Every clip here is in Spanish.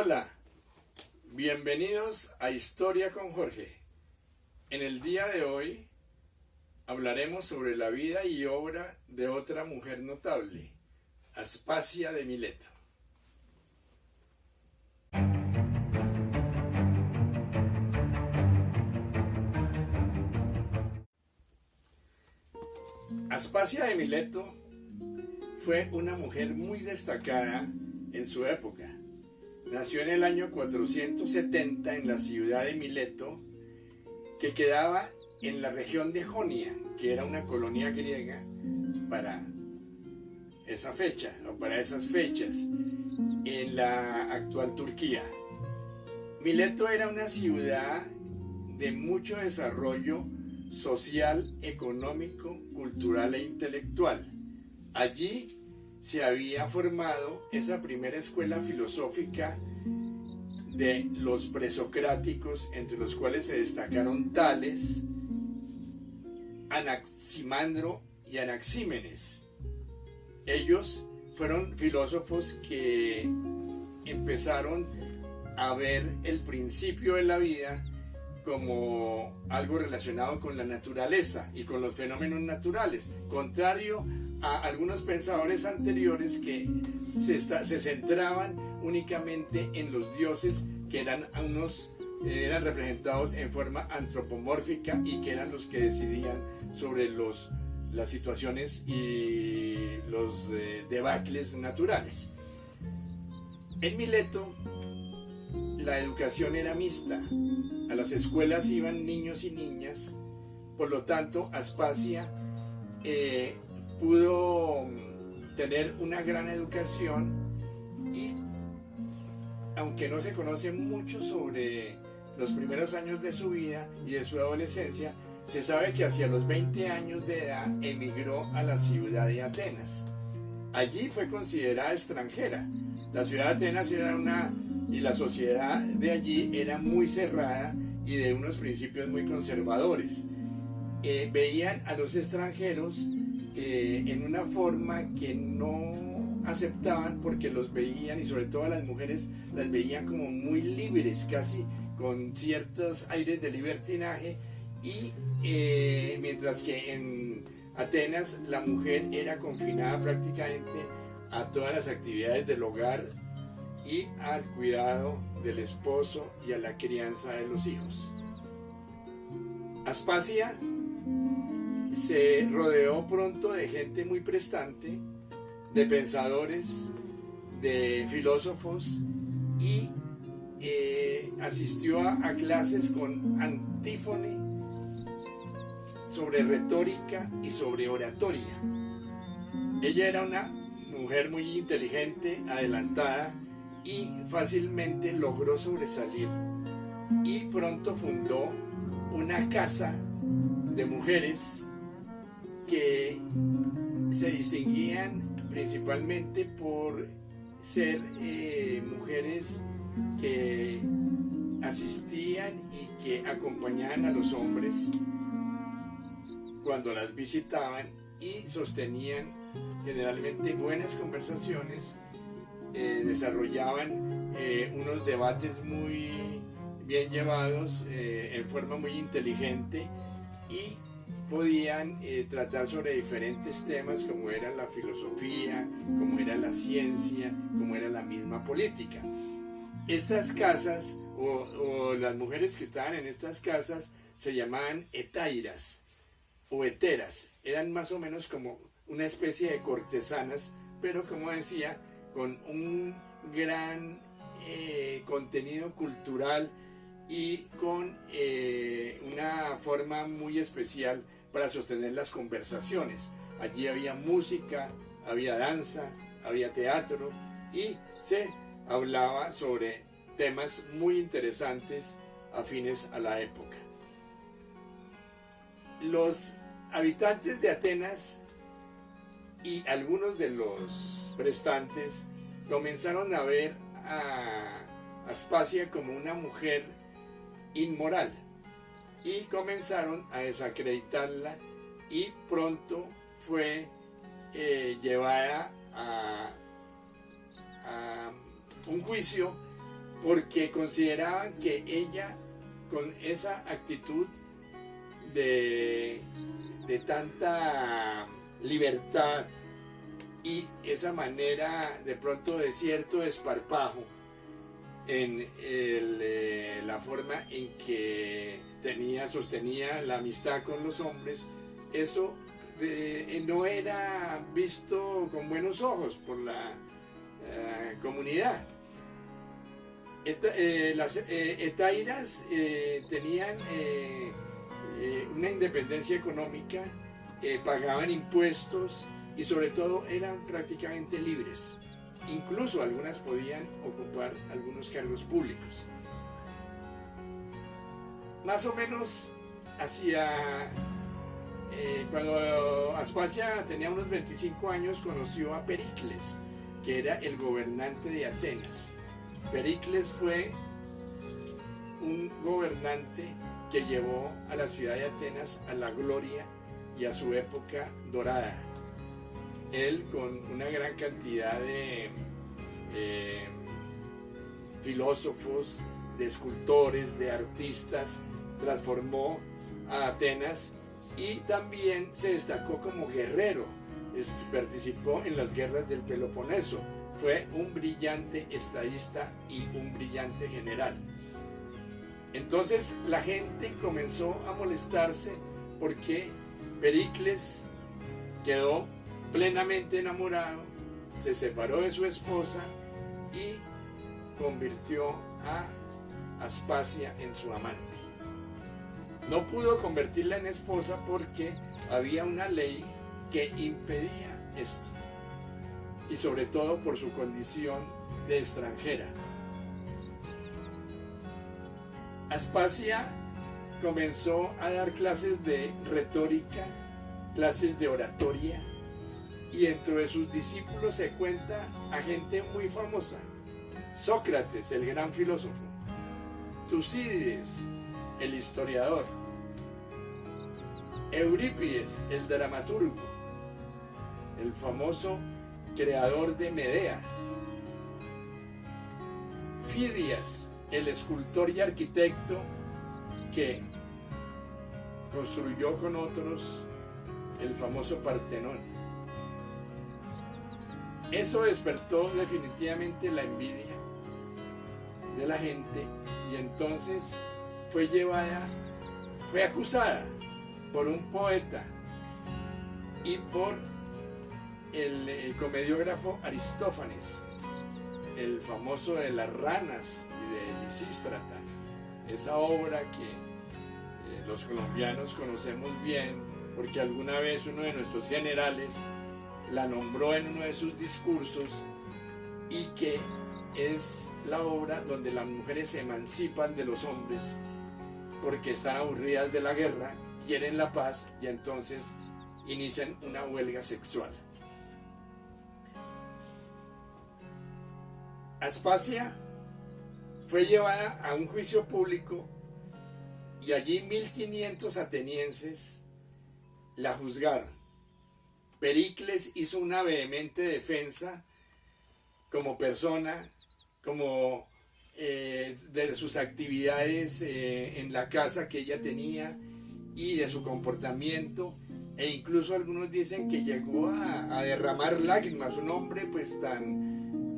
Hola, bienvenidos a Historia con Jorge. En el día de hoy hablaremos sobre la vida y obra de otra mujer notable, Aspasia de Mileto. Aspasia de Mileto fue una mujer muy destacada en su época. Nació en el año 470 en la ciudad de Mileto, que quedaba en la región de Jonia, que era una colonia griega para esa fecha, o para esas fechas, en la actual Turquía. Mileto era una ciudad de mucho desarrollo social, económico, cultural e intelectual. Allí se había formado esa primera escuela filosófica de los presocráticos, entre los cuales se destacaron Tales, Anaximandro y Anaxímenes. Ellos fueron filósofos que empezaron a ver el principio de la vida como algo relacionado con la naturaleza y con los fenómenos naturales, contrario a algunos pensadores anteriores que se centraban únicamente en los dioses, que eran eran representados en forma antropomórfica y que eran los que decidían sobre las situaciones y los debacles naturales. En Mileto la educación era mixta. A las escuelas iban niños y niñas, por lo tanto Aspasia pudo tener una gran educación y, aunque no se conoce mucho sobre los primeros años de su vida y de su adolescencia, se sabe que hacia los 20 años de edad emigró a la ciudad de Atenas. Allí fue considerada extranjera. La ciudad de Atenas y la sociedad de allí era muy cerrada y de unos principios muy conservadores. Veían a los extranjeros en una forma que no aceptaban, porque los veían, y sobre todo a las mujeres, las veían como muy libres, casi con ciertos aires de libertinaje, y mientras que en Atenas la mujer era confinada prácticamente a todas las actividades del hogar y al cuidado del esposo y a la crianza de los hijos. Aspasia se rodeó pronto de gente muy prestante, de pensadores, de filósofos, y asistió a clases con Antífone sobre retórica y sobre oratoria. Ella era una mujer muy inteligente, adelantada, y fácilmente logró sobresalir, y pronto fundó una casa de mujeres que se distinguían principalmente por ser mujeres que asistían y que acompañaban a los hombres cuando las visitaban, y sostenían generalmente buenas conversaciones, desarrollaban unos debates muy bien llevados, en forma muy inteligente, y podían tratar sobre diferentes temas, como era la filosofía, como era la ciencia, como era la misma política. Estas casas, o las mujeres que estaban en estas casas, se llamaban hetairas o heteras. Eran más o menos como una especie de cortesanas, pero, como decía, con un gran contenido cultural y con una forma muy especial para sostener las conversaciones. Allí había música, había danza, había teatro, y se hablaba sobre temas muy interesantes afines a la época. Los habitantes de Atenas y algunos de los prestantes comenzaron a ver a Aspasia como una mujer inmoral, y comenzaron a desacreditarla, y pronto fue llevada a un juicio porque consideraban que ella, con esa actitud de tanta libertad y esa manera de pronto de cierto desparpajo en la forma en que sostenía la amistad con los hombres, eso no era visto con buenos ojos por la comunidad. Las hetairas tenían una independencia económica, pagaban impuestos y sobre todo eran prácticamente libres. Incluso algunas podían ocupar algunos cargos públicos. Más o menos cuando Aspasia tenía unos 25 años, conoció a Pericles, que era el gobernante de Atenas. Pericles fue un gobernante que llevó a la ciudad de Atenas a la gloria y a su época dorada. Él, con una gran cantidad de filósofos, de escultores, de artistas, transformó a Atenas y también se destacó como guerrero. Participó en las guerras del Peloponeso. Fue un brillante estadista y un brillante general. Entonces la gente comenzó a molestarse porque Pericles quedó plenamente enamorado, se separó de su esposa y convirtió a Aspasia en su amante. No pudo convertirla en esposa porque había una ley que impedía esto, y sobre todo por su condición de extranjera. Aspasia comenzó a dar clases de retórica, clases de oratoria, y dentro de sus discípulos se cuenta a gente muy famosa: Sócrates, el gran filósofo; Tucídides, el historiador; Eurípides, el dramaturgo, el famoso creador de Medea; Fidias, el escultor y arquitecto que construyó con otros el famoso Partenón. Eso despertó definitivamente la envidia de la gente, y entonces fue acusada por un poeta y por el comediógrafo Aristófanes, el famoso de las ranas y de Lisístrata, esa obra que los colombianos conocemos bien porque alguna vez uno de nuestros generales la nombró en uno de sus discursos, y que es la obra donde las mujeres se emancipan de los hombres porque están aburridas de la guerra, quieren la paz y entonces inician una huelga sexual. Aspasia fue llevada a un juicio público y allí 1500 atenienses la juzgaron. Pericles hizo una vehemente defensa como persona, como de sus actividades en la casa que ella tenía y de su comportamiento, e incluso algunos dicen que llegó a derramar lágrimas. Un hombre pues tan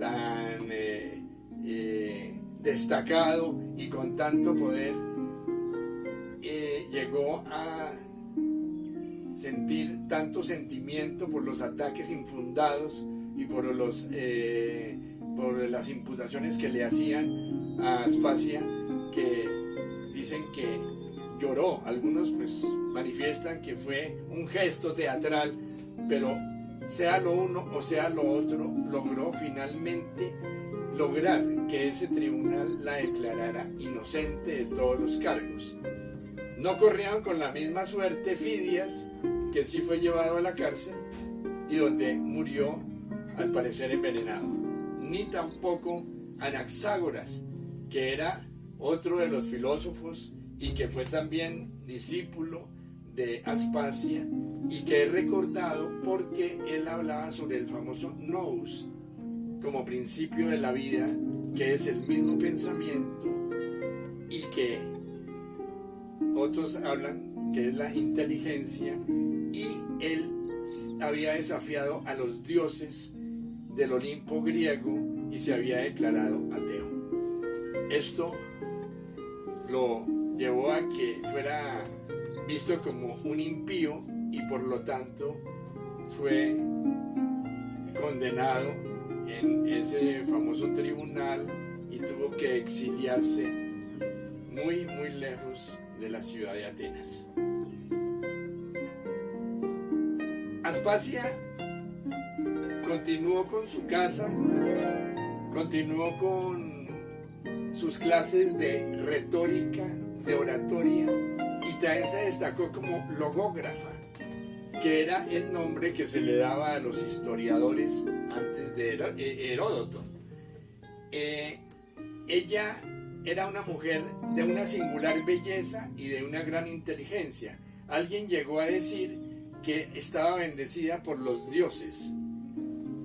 destacado y con tanto poder, llegó a sentir tanto sentimiento por los ataques infundados y por las imputaciones que le hacían a Aspasia, que dicen que lloró. Algunos pues manifiestan que fue un gesto teatral, pero sea lo uno o sea lo otro, logró finalmente que ese tribunal la declarara inocente de todos los cargos. No corrieron con la misma suerte Fidias, que sí fue llevado a la cárcel y donde murió, al parecer, envenenado. Ni tampoco Anaxágoras, que era otro de los filósofos y que fue también discípulo de Aspasia, y que es recordado porque él hablaba sobre el famoso nous como principio de la vida que es el mismo pensamiento y que otros hablan que es la inteligencia, y él había desafiado a los dioses del Olimpo griego y se había declarado ateo. Esto lo llevó a que fuera visto como un impío y por lo tanto fue condenado en ese famoso tribunal y tuvo que exiliarse muy lejos de la ciudad de Atenas. Aspasia continuó con su casa, continuó con sus clases de retórica, de oratoria, y también se destacó como logógrafa, que era el nombre que se le daba a los historiadores antes de Heródoto. Ella era una mujer de una singular belleza y de una gran inteligencia. Alguien llegó a decir que estaba bendecida por los dioses.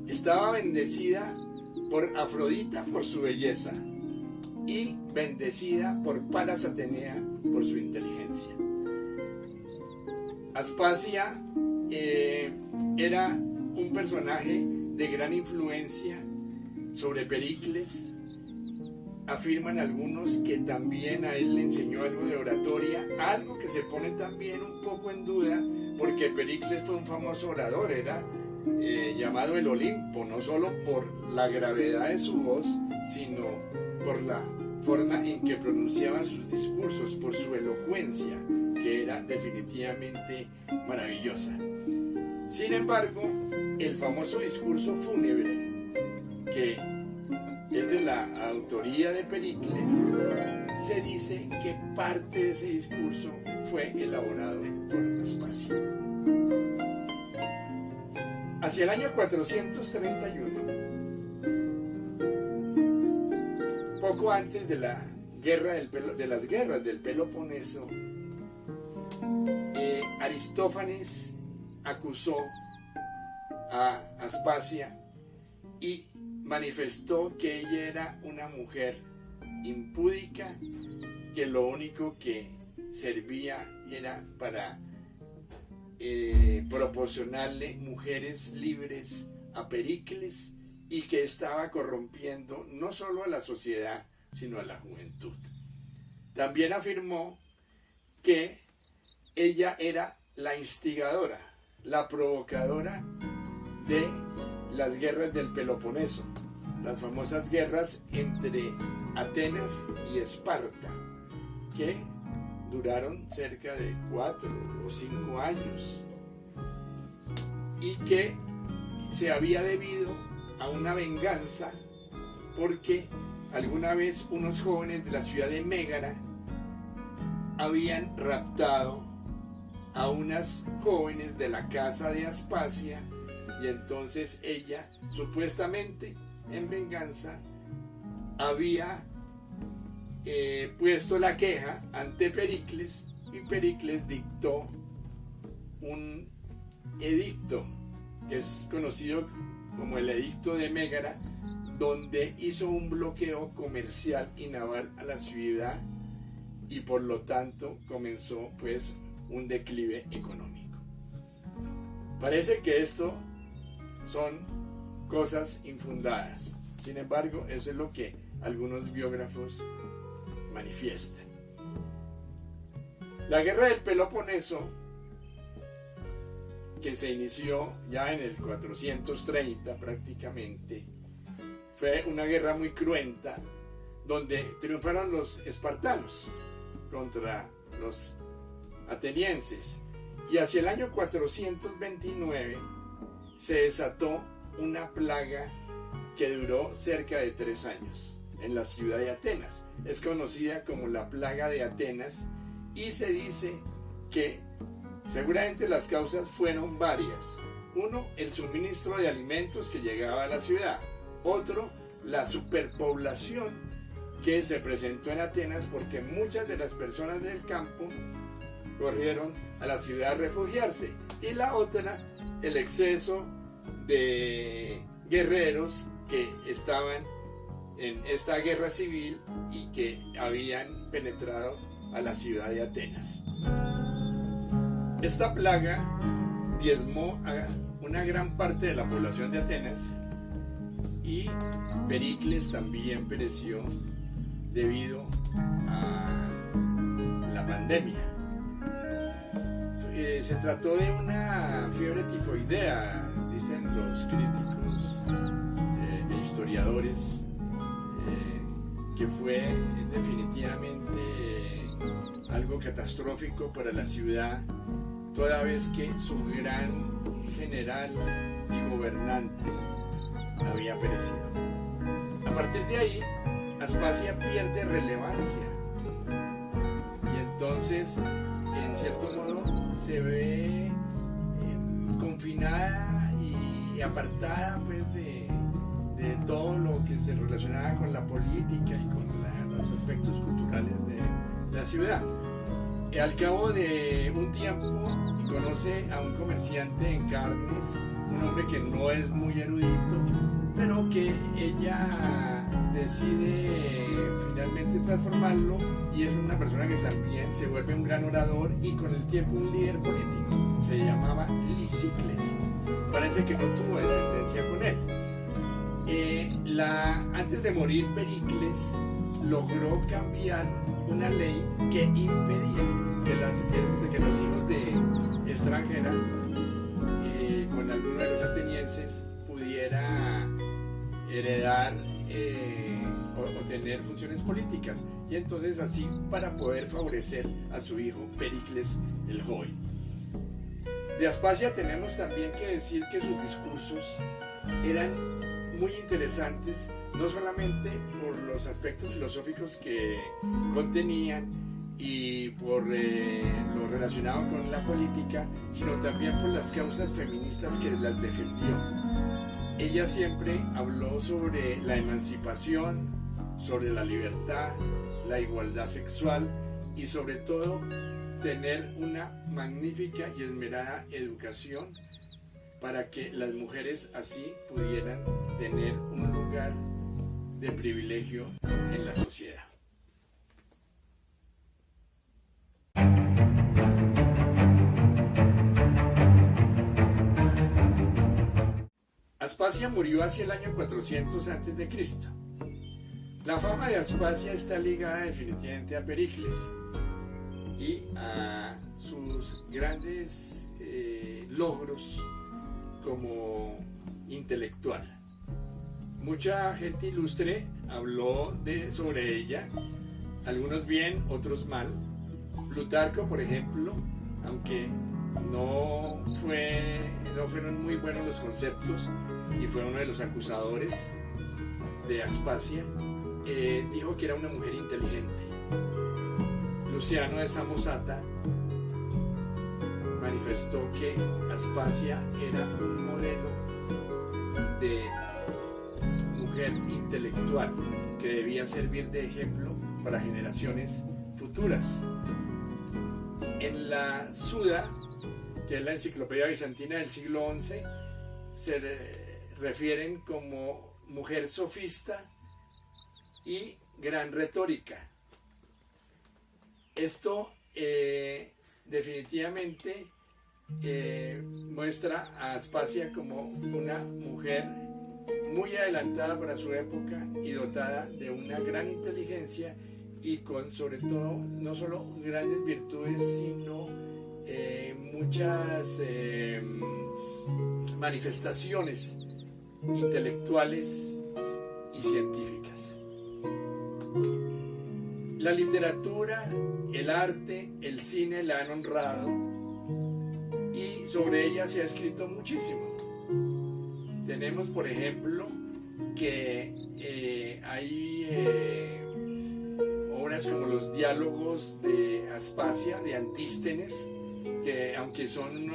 Estaba bendecida por Afrodita por su belleza y bendecida por Palas Atenea por su inteligencia. Aspasia era un personaje de gran influencia sobre Pericles. Afirman algunos que también a él le enseñó algo de oratoria, algo que se pone también un poco en duda, porque Pericles fue un famoso orador, era llamado el Olimpo, no solo por la gravedad de su voz, sino por la forma en que pronunciaba sus discursos, por su elocuencia, que era definitivamente maravillosa. Sin embargo, el famoso discurso fúnebre, que es de la autoría de Pericles, se dice que parte de ese discurso fue elaborado por Aspasia. Hacia el año 431, poco antes de la guerra de las guerras del Peloponeso, Aristófanes acusó a Aspasia y manifestó que ella era una mujer impúdica, que lo único que servía era para proporcionarle mujeres libres a Pericles, y que estaba corrompiendo no solo a la sociedad sino a la juventud. También afirmó que ella era la instigadora, la provocadora de las guerras del Peloponeso, las famosas guerras entre Atenas y Esparta, que duraron cerca de 4 o 5 años y que se había debido a una venganza porque alguna vez unos jóvenes de la ciudad de Mégara habían raptado a unas jóvenes de la casa de Aspasia, y entonces ella, supuestamente en venganza, había puesto la queja ante Pericles, y Pericles dictó un edicto que es conocido como el Edicto de Mégara, donde hizo un bloqueo comercial y naval a la ciudad, y por lo tanto comenzó pues un declive económico. Parece que esto son cosas infundadas. Sin embargo, eso es lo que algunos biógrafos manifiestan. La guerra del Peloponeso, que se inició ya en el 430 prácticamente, fue una guerra muy cruenta, donde triunfaron los espartanos contra los atenienses, y hacia el año 429 se desató una plaga que duró cerca de 3 años en la ciudad de Atenas. Es conocida como la plaga de Atenas, y se dice que seguramente las causas fueron varias. Uno, el suministro de alimentos que llegaba a la ciudad. Otro, la superpoblación que se presentó en Atenas, porque muchas de las personas del campo corrieron a la ciudad a refugiarse. Y la otra, el exceso de guerreros que estaban en esta guerra civil y que habían penetrado a la ciudad de Atenas. Esta plaga diezmó a una gran parte de la población de Atenas y Pericles también pereció debido a la pandemia. Se trató de una fiebre tifoidea, dicen los críticos e historiadores, que fue definitivamente algo catastrófico para la ciudad, toda vez que su gran general y gobernante había perecido. A partir de ahí, Aspasia pierde relevancia y entonces, en cierto modo, se ve confinada y apartada pues, de todo lo que se relacionaba con la política y con los aspectos culturales de la ciudad. Al cabo de un tiempo conoce a un comerciante en carnes, un hombre que no es muy erudito, pero que ella decide finalmente transformarlo, y es una persona que también se vuelve un gran orador y con el tiempo un líder político. Se llamaba Lisicles. Parece que no tuvo descendencia con él. Antes de morir, Pericles logró cambiar una ley que impedía que los hijos de extranjera con alguno de los atenienses pudiera heredar o tener funciones políticas, y entonces así para poder favorecer a su hijo Pericles el joven. De Aspasia tenemos también que decir que sus discursos eran muy interesantes, no solamente por los aspectos filosóficos que contenían y por lo relacionado con la política, sino también por las causas feministas que las defendió. Ella siempre habló sobre la emancipación, sobre la libertad, la igualdad sexual y sobre todo tener una magnífica y esmerada educación para que las mujeres así pudieran tener un lugar de privilegio en la sociedad. Aspasia murió hacia el año 400 a.C. La fama de Aspasia está ligada definitivamente a Pericles y a sus grandes logros como intelectual. Mucha gente ilustre habló sobre ella, algunos bien, otros mal. Plutarco, por ejemplo, aunque no fueron muy buenos los conceptos y fue uno de los acusadores de Aspasia, dijo que era una mujer inteligente. Luciano de Samosata manifestó que Aspasia era un modelo de mujer intelectual que debía servir de ejemplo para generaciones futuras. En la Suda, que es la enciclopedia bizantina del siglo XI, se refieren como mujer sofista y gran retórica. Esto definitivamente muestra a Aspasia como una mujer muy adelantada para su época y dotada de una gran inteligencia y con, sobre todo, no solo grandes virtudes, sino muchas manifestaciones intelectuales y científicas. La literatura, el arte, el cine la han honrado y sobre ella se ha escrito muchísimo. Tenemos, por ejemplo, que hay obras como los diálogos de Aspasia, de Antístenes, que aunque son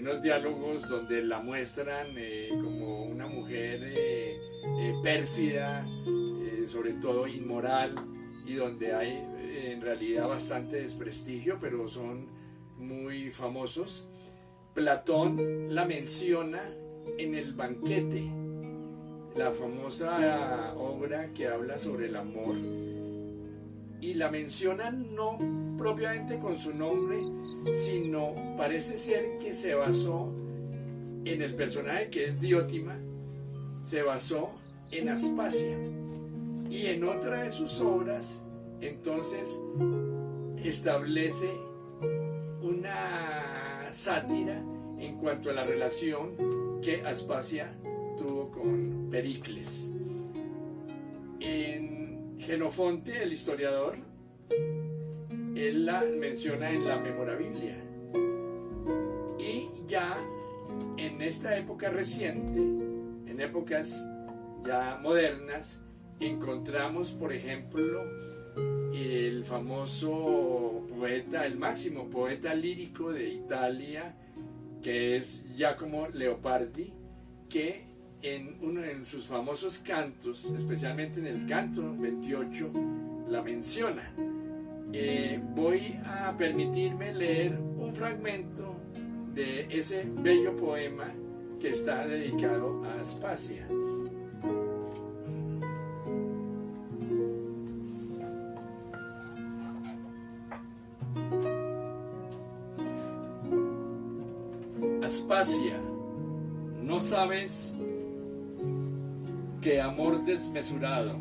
unos diálogos donde la muestran como una mujer pérfida, sobre todo inmoral, y donde hay en realidad bastante desprestigio, pero son muy famosos. Platón la menciona en el banquete la famosa obra que habla sobre el amor, y la menciona no propiamente con su nombre, sino parece ser que se basó en el personaje que es Diótima, se basó en Aspasia, y en otra de sus obras entonces establece una sátira en cuanto a la relación que Aspasia tuvo con Pericles. En Jenofonte, el historiador, él la menciona en la Memorabilia, y ya en esta época reciente, en épocas ya modernas, encontramos, por ejemplo, el famoso poeta, el máximo poeta lírico de Italia, que es Giacomo Leopardi, que en sus famosos cantos, especialmente en el canto 28, la menciona. Voy a permitirme leer un fragmento de ese bello poema que está dedicado a Aspasia. Aspasia, no sabes qué amor desmesurado,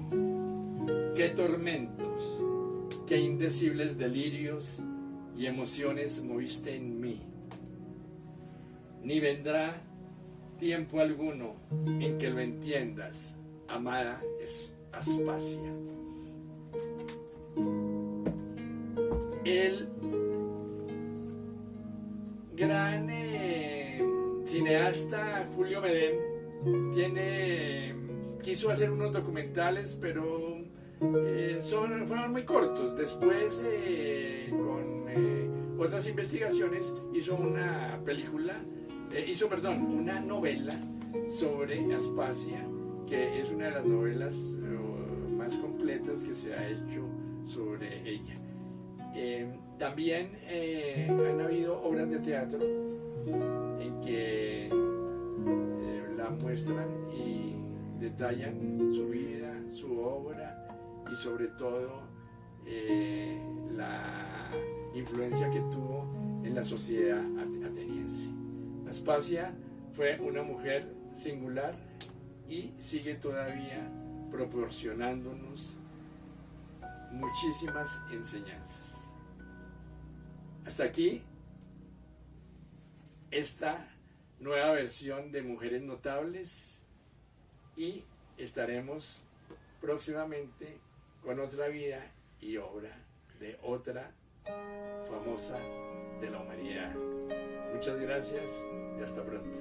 qué tormentos, qué indecibles delirios y emociones moviste en mí. Ni vendrá tiempo alguno en que lo entiendas, amada Aspasia. El gran cineasta Julio Medem quiso hacer unos documentales, pero fueron muy cortos. Después, con otras investigaciones, hizo una novela sobre Aspasia, que es una de las novelas más completas que se ha hecho sobre ella. También han habido obras de teatro en que la muestran y detallan su vida, su obra, y sobre todo la influencia que tuvo en la sociedad ateniense. Aspasia fue una mujer singular y sigue todavía proporcionándonos muchísimas enseñanzas. Hasta aquí esta nueva versión de Mujeres Notables, y estaremos próximamente con otra vida y obra de otra famosa de la humanidad. Muchas gracias y hasta pronto.